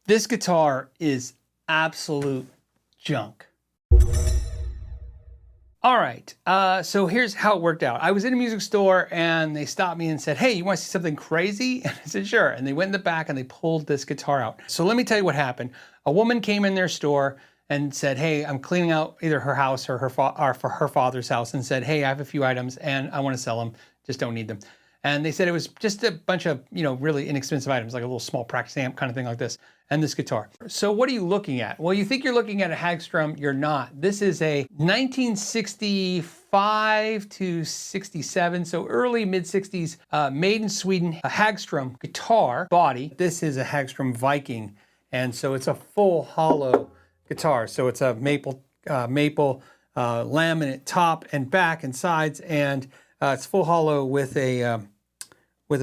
This guitar is absolute junk. All right, so here's how it worked out. I was in a music store and they stopped me and said, hey, you want to see something crazy? And I said, sure. And they went in the back and they pulled this guitar out. So let me tell you what happened. A woman came in their store and said, hey, I'm cleaning out either her house or for her father's house, and said, hey, I have a few items and I want to sell them, just don't need them. And they said it was just a bunch of, really inexpensive items, like a little small practice amp kind of thing like this, and this guitar. So what are you looking at? Well, you think you're looking at a Hagstrom, you're not. This is a 1965 to 67, so early mid 60s, made in Sweden, a Hagstrom guitar body. This is a Hagstrom Viking, and so it's a full hollow guitar. So it's a maple laminate top and back and sides, and it's full hollow with a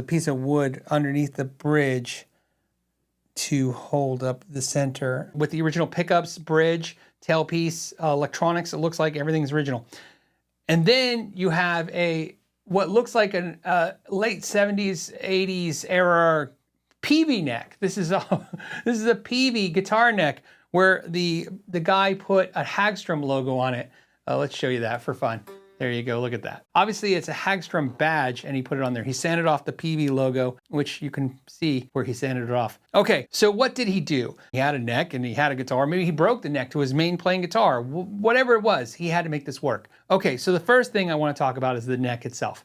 piece of wood underneath the bridge to hold up the center. With the original pickups, bridge, tailpiece, electronics, it looks like everything's original. And then you have what looks like a late 70s, 80s era PV neck. This is a PV guitar neck where the guy put a Hagstrom logo on it. Let's show you that for fun. There you go, look at that. Obviously it's a Hagstrom badge and he put it on there. He sanded off the PV logo, which you can see where he sanded it off. Okay, so what did he do? He had a neck and he had a guitar. Maybe he broke the neck to his main playing guitar. Whatever it was, he had to make this work. Okay, so the first thing I want to talk about is the neck itself.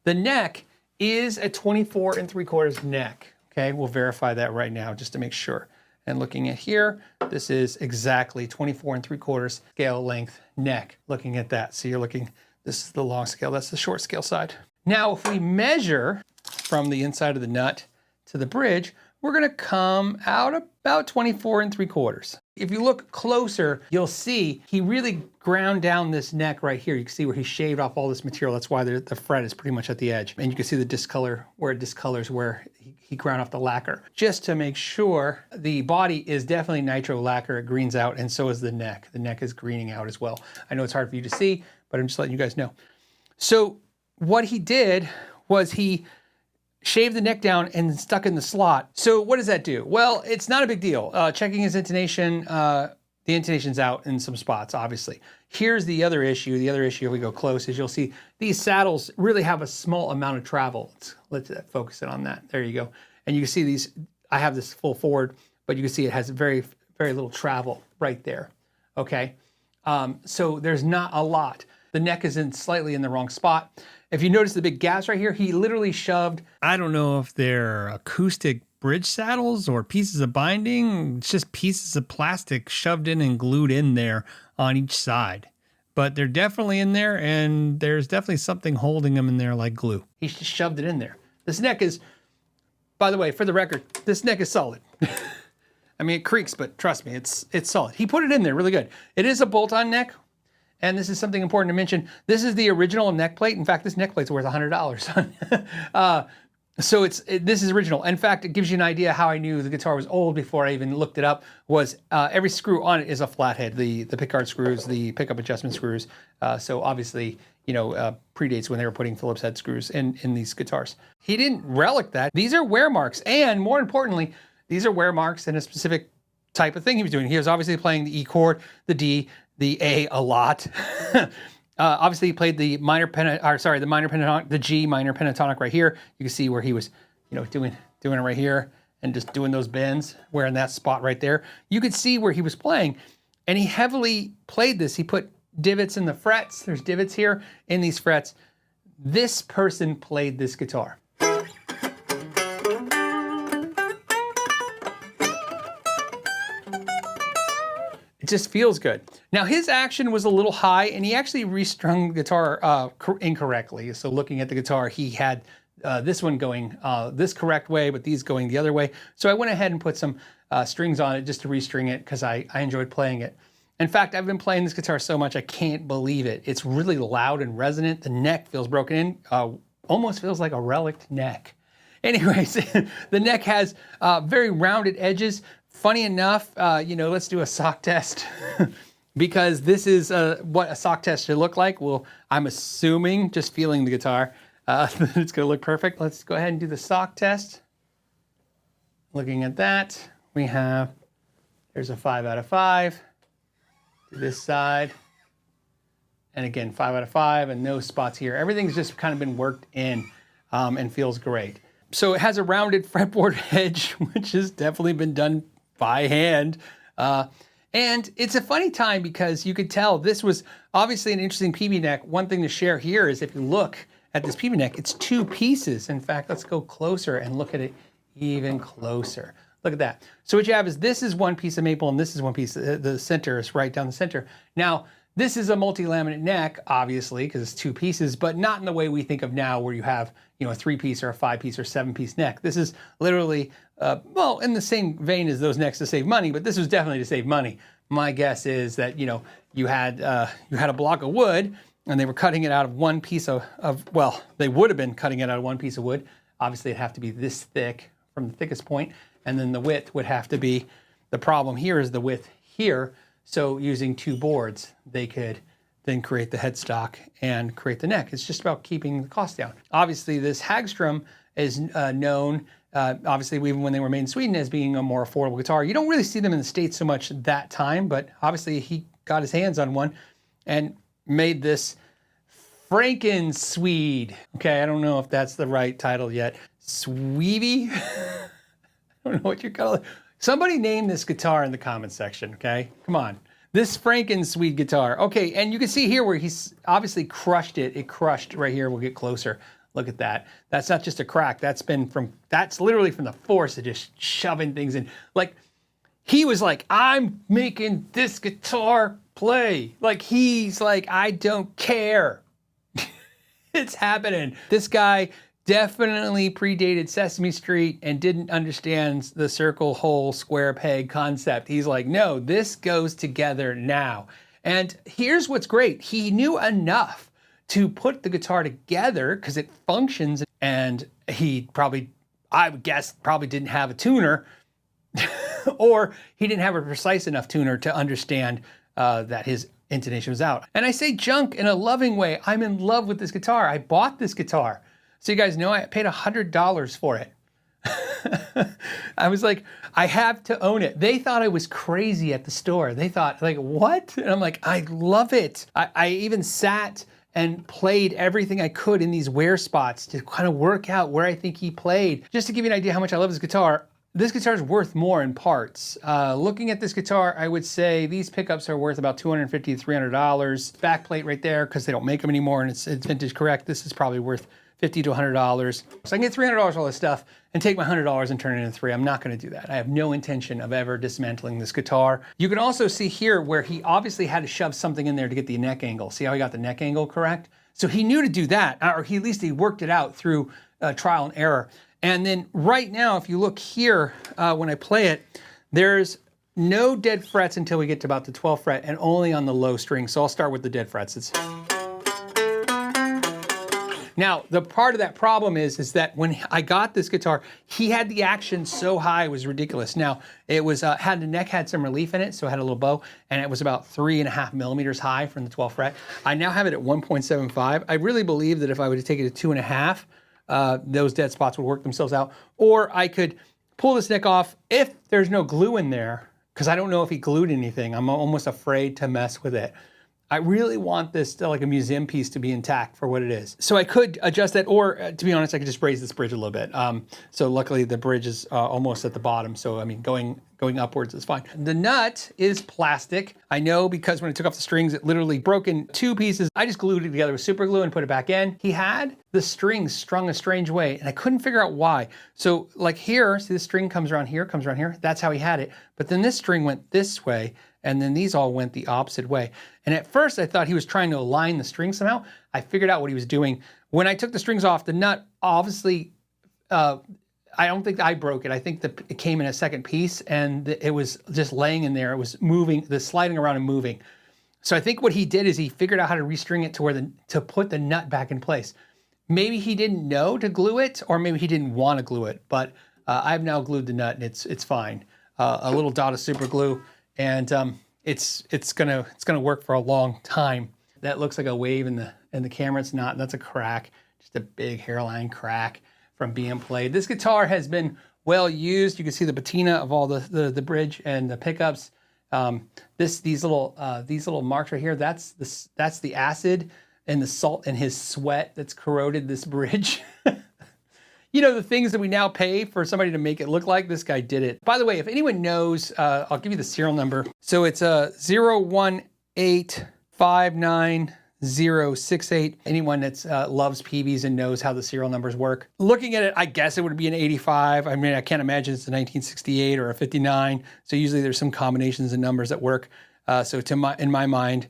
The neck is a 24 3/4 neck. Okay, we'll verify that right now just to make sure. And looking at here, this is exactly 24 3/4 scale length neck. Looking at that, so you're looking, this is the long scale, that's the short scale side. Now, if we measure from the inside of the nut to the bridge, we're gonna come out about 24 3/4. If you look closer, you'll see he really ground down this neck right here. You can see where he shaved off all this material. That's why the fret is pretty much at the edge. And you can see the discolor, where it discolors where he ground off the lacquer. Just to make sure, the body is definitely nitro lacquer. It greens out, and so is the neck. The neck is greening out as well. I know it's hard for you to see, but I'm just letting you guys know. So what he did was he shaved the neck down and stuck in the slot. So what does that do? Well, it's not a big deal. Checking his intonation, the intonation's out in some spots, obviously. Here's the other issue. The other issue, if we go close, is you'll see these saddles really have a small amount of travel. Let's focus it on that. There you go. And you can see these, I have this full forward, but you can see it has very, very little travel right there, okay? So there's not a lot. The neck is slightly in the wrong spot. If you notice the big gaps right here, he literally shoved, I don't know if they're acoustic bridge saddles or pieces of binding. It's just pieces of plastic shoved in and glued in there on each side. But they're definitely in there, and there's definitely something holding them in there like glue. He just shoved it in there. This neck is, by the way, for the record, this neck is solid. I mean, it creaks, but trust me, it's solid. He put it in there really good. It is a bolt-on neck. And this is something important to mention. This is the original neck plate. In fact, this neck plate's worth $100. So this is original. In fact, it gives you an idea how I knew the guitar was old before I even looked it up. Was every screw on it is a flathead. The pickguard screws, the pickup adjustment screws. So obviously, predates when they were putting Phillips head screws in these guitars. He didn't relic that. These are wear marks, and more importantly, these are wear marks in a specific type of thing he was doing. He was obviously playing the E chord, the D, the A a lot. Obviously, he played the the G minor pentatonic right here. You can see where he was, doing it right here and just doing those bends, where in that spot right there. You could see where he was playing, and he heavily played this. He put divots in the frets. There's divots here in these frets. This person played this guitar. It just feels good. Now, his action was a little high, and he actually restrung the guitar incorrectly. So looking at the guitar, he had this one going this correct way, but these going the other way. So I went ahead and put some strings on it just to restring it, because I enjoyed playing it. In fact, I've been playing this guitar so much, I can't believe it. It's really loud and resonant. The neck feels broken in, almost feels like a relic neck. Anyways, the neck has very rounded edges. Funny enough, let's do a sock test because this is what a sock test should look like. Well, I'm assuming, just feeling the guitar, it's gonna look perfect. Let's go ahead and do the sock test. Looking at that, we have, there's a 5 out of 5 to this side. And again, 5 out of 5 and no spots here. Everything's just kind of been worked in and feels great. So it has a rounded fretboard edge, which has definitely been done by hand. And it's a funny time because you could tell this was obviously an interesting PB neck. One thing to share here is if you look at this PB neck, it's 2 pieces. In fact, let's go closer and look at it even closer. Look at that. So what you have is this is one piece of maple and this is one piece. The center is right down the center. Now, this is a multi-laminate neck, obviously, because it's 2 pieces, but not in the way we think of now where you have, you know, a 3-piece or a 5-piece or 7-piece neck. This is literally, well, in the same vein as those necks to save money, but this was definitely to save money. My guess is that, you know, you had a block of wood and they were cutting it out of one piece of, well, they would have been cutting it out of one piece of wood. Obviously, it'd have to be this thick from the thickest point, and then the width would have to be, the problem here is the width here. So using 2 boards, they could then create the headstock and create the neck. It's just about keeping the cost down. Obviously, this Hagstrom is known, obviously, even when they were made in Sweden, as being a more affordable guitar. You don't really see them in the States so much that time, but obviously he got his hands on one and made this Franken-Swede. Okay, I don't know if that's the right title yet. Sweevy? I don't know what you call it. Somebody name this guitar in the comments section, okay? Come on. This Franken-Swede guitar. Okay, and you can see here where he's obviously crushed it. It crushed right here. We'll get closer. Look at that. That's not just a crack. That's literally from the force of just shoving things in. Like, he was like, I'm making this guitar play. Like, he's like, I don't care. It's happening. This guy definitely predated Sesame Street and didn't understand the circle, hole, square peg concept. He's like, no, this goes together now. And here's what's great. He knew enough to put the guitar together because it functions, and he probably, I would guess, probably didn't have a tuner or he didn't have a precise enough tuner to understand that his intonation was out. And I say junk in a loving way. I'm in love with this guitar. I bought this guitar. So you guys know I paid $100 for it. I was like, I have to own it. They thought I was crazy at the store. They thought, like, what? And I'm like, I love it. I even sat and played everything I could in these wear spots to kind of work out where I think he played. Just to give you an idea how much I love this guitar is worth more in parts. Looking at this guitar, I would say these pickups are worth about $250 to $300. Backplate right there, because they don't make them anymore and it's vintage correct. This is probably worth $50 to $100. So I can get $300 for all this stuff and take my $100 and turn it into $3. I'm not gonna do that. I have no intention of ever dismantling this guitar. You can also see here where he obviously had to shove something in there to get the neck angle. See how he got the neck angle correct? So he knew to do that, or at least he worked it out through trial and error. And then right now, if you look here, when I play it, there's no dead frets until we get to about the 12th fret and only on the low string. So I'll start with the dead frets. Now, the part of that problem is that when I got this guitar, he had the action so high, it was ridiculous. Now, it was the neck had some relief in it, so it had a little bow, and it was about 3.5 millimeters high from the 12th fret. I now have it at 1.75. I really believe that if I were to take it to 2.5, those dead spots would work themselves out. Or I could pull this neck off if there's no glue in there, because I don't know if he glued anything. I'm almost afraid to mess with it. I really want this like a museum piece to be intact for what it is. So I could adjust that, or to be honest, I could just raise this bridge a little bit. So luckily the bridge is almost at the bottom. So I mean, going upwards is fine. The nut is plastic. I know because when I took off the strings, it literally broke in 2 pieces. I just glued it together with super glue and put it back in. He had the strings strung a strange way and I couldn't figure out why. So like here, see the string comes around here, comes around here. That's how he had it. But then this string went this way, and then these all went the opposite way. And at first I thought he was trying to align the string somehow. I figured out what he was doing. When I took the strings off, the nut obviously, I don't think I broke it. I think that it came in a second piece and it was just laying in there. It was moving, sliding around and moving. So I think what he did is he figured out how to restring it to put the nut back in place. Maybe he didn't know to glue it, or maybe he didn't want to glue it, but I've now glued the nut and it's fine. A little dot of super glue, and it's gonna work for a long time. That looks like a wave in the camera. It's not. That's a crack, just a big hairline crack from being played. This guitar has been well used. You can see the patina of all the bridge and the pickups. These little marks right here, that's the acid and the salt and his sweat that's corroded this bridge. You know, the things that we now pay for somebody to make it look like, this guy did it. By the way, if anyone knows, I'll give you the serial number. So it's 018599068. Anyone that's loves PVs and knows how the serial numbers work. Looking at it, I guess it would be an 85. I mean, I can't imagine it's a 1968 or a 59. So usually there's some combinations of numbers that work. So in my mind,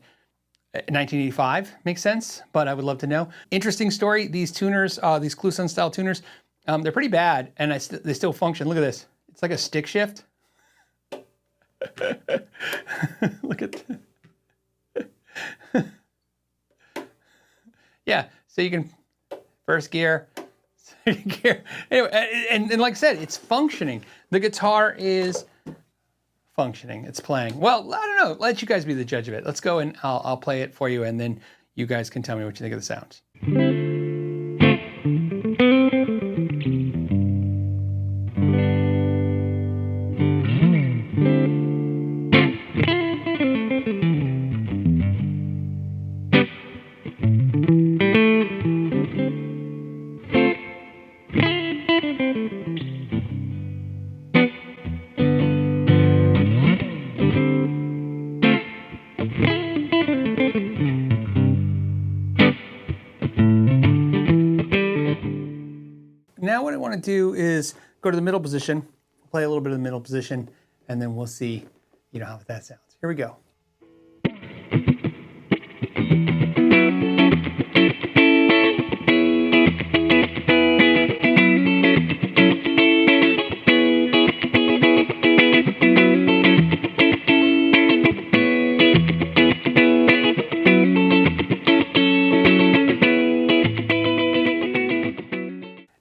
1985 makes sense, but I would love to know. Interesting story. These tuners, these Kluson style tuners, they're pretty bad, and they still function. Look at this. It's like a stick shift. Look at yeah, so you can first gear, second gear. Anyway, and like I said, it's functioning. The guitar is functioning. It's playing. Well, I don't know. Let you guys be the judge of it. Let's go and I'll play it for you, and then you guys can tell me what you think of the sounds. Now what I want to do is go to the middle position, play a little bit of the middle position, and then we'll see, you know, how that sounds. Here we go.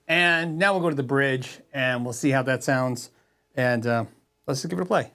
And now we'll go to the bridge and we'll see how that sounds. And let's just give it a play.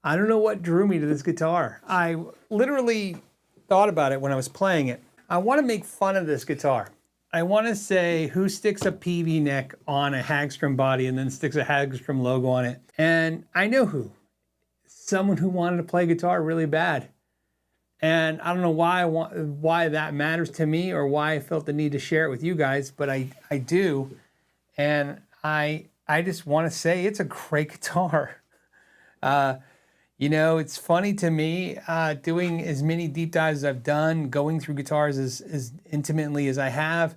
I don't know what drew me to this guitar. I literally thought about it when I was playing it. I want to make fun of this guitar. I want to say, who sticks a PV neck on a Hagstrom body and then sticks a Hagstrom logo on it? And I know who. Someone who wanted to play guitar really bad. And I don't know why that matters to me or why I felt the need to share it with you guys, but I do. And I just want to say it's a great guitar. You know, it's funny to me, doing as many deep dives as I've done, going through guitars as intimately as I have.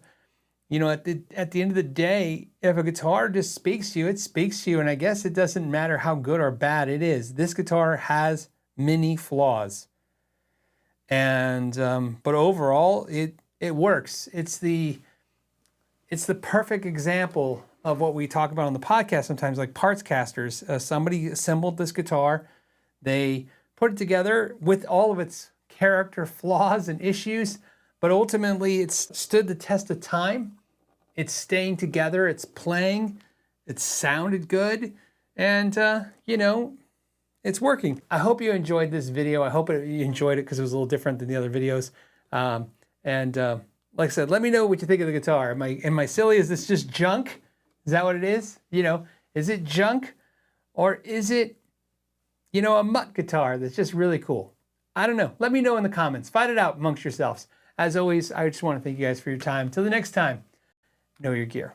You know, at the end of the day, if a guitar just speaks to you, it speaks to you. And I guess it doesn't matter how good or bad it is. This guitar has many flaws. And but overall, it works. It's the perfect example of what we talk about on the podcast sometimes, like parts casters. Somebody assembled this guitar. They put it together with all of its character flaws and issues, but ultimately it's stood the test of time. It's staying together, it's playing, it sounded good, and you know, it's working. I hope you enjoyed this video. I hope you enjoyed it because it was a little different than the other videos. Like I said, let me know what you think of the guitar. Am I silly? Is this just junk? Is that what it is? You know, is it junk, or is it, you know, a mutt guitar that's just really cool? I don't know. Let me know in the comments. Fight it out amongst yourselves. As always, I just want to thank you guys for your time. Till the next time, know your gear.